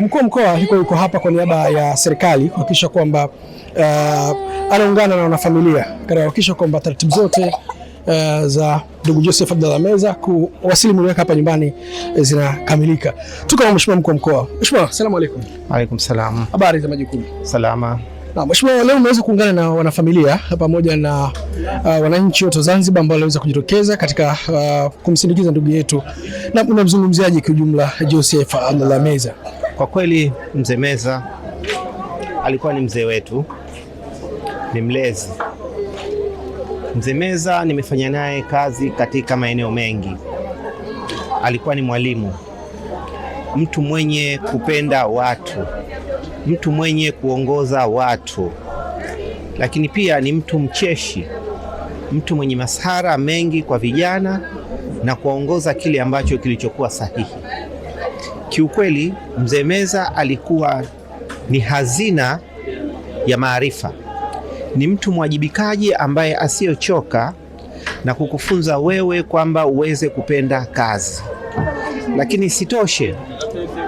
Mkuu wa mkoa yuko hapa kwa niaba ya serikali kuhakikisha kwamba anaungana na wanafamilia katika kuhakikisha kwamba taratibu zote za ndugu Joseph Abdalla Meza kuwasili mwili wake hapa nyumbani zinakamilika. Tuko na Mheshimiwa mkuu wa mkoa. Mheshimiwa, asalamu alaykum. Alaykum salaam. Habari za majukumu? Salama. Na Mheshimiwa, leo umeweza kuungana na wanafamilia pamoja na wananchi wote Zanzibar ambao waliweza kujitokeza katika kumsindikiza ndugu yetu, na unamzungumziaje kwa ujumla Joseph Abdalla Meza? Kwa kweli mzee Meza alikuwa ni mzee wetu, ni mlezi. Mzee Meza nimefanya naye kazi katika maeneo mengi. Alikuwa ni mwalimu, mtu mwenye kupenda watu, mtu mwenye kuongoza watu, lakini pia ni mtu mcheshi, mtu mwenye masahara mengi kwa vijana na kuongoza kile ambacho kilichokuwa sahihi. Kiukweli mzee Meza alikuwa ni hazina ya maarifa. Ni mtu mwajibikaji ambaye asiyochoka na kukufunza wewe kwamba uweze kupenda kazi. Lakini sitoshe,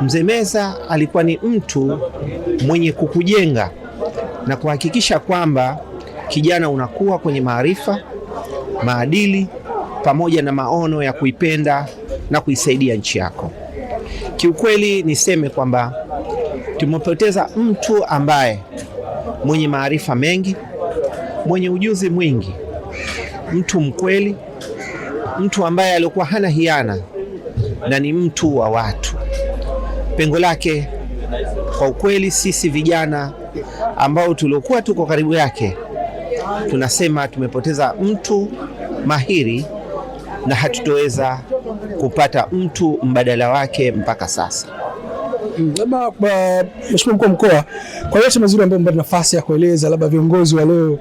mzee Meza alikuwa ni mtu mwenye kukujenga na kuhakikisha kwamba kijana unakuwa kwenye maarifa, maadili pamoja na maono ya kuipenda na kuisaidia nchi yako. Kiukweli niseme kwamba tumepoteza mtu ambaye mwenye maarifa mengi, mwenye ujuzi mwingi, mtu mkweli, mtu ambaye alikuwa hana hiana na ni mtu wa watu. Pengo lake kwa ukweli, sisi vijana ambao tuliokuwa tuko karibu yake tunasema tumepoteza mtu mahiri na hatutoweza kupata mtu mbadala wake mpaka sasa. Labda Mheshimiwa mkuu wa mkoa, kwa yote mazuri ambayo mpata nafasi ya kueleza, labda viongozi wa leo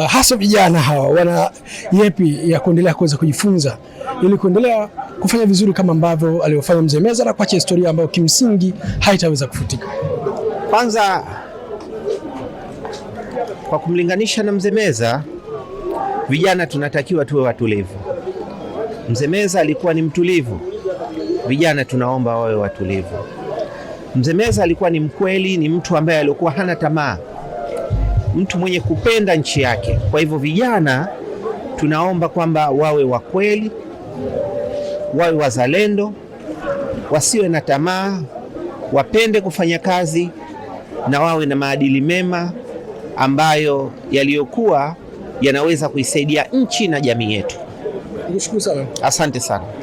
hasa vijana hawa wana yepi ya kuendelea kuweza kujifunza ili kuendelea kufanya vizuri kama ambavyo aliofanya mzee Meza na kuacha historia ambayo kimsingi haitaweza kufutika? Kwanza, kwa kumlinganisha na mzee Meza, vijana tunatakiwa tuwe watulivu. Mzee Meza alikuwa ni mtulivu, vijana tunaomba wawe watulivu. Mzee Meza alikuwa ni mkweli, ni mtu ambaye alikuwa hana tamaa, mtu mwenye kupenda nchi yake. Kwa hivyo vijana tunaomba kwamba wawe wakweli, wawe wazalendo, wasiwe na tamaa, wapende kufanya kazi na wawe na maadili mema ambayo yaliyokuwa yanaweza kuisaidia nchi na jamii yetu. Nikushukuru sana. Asante sana.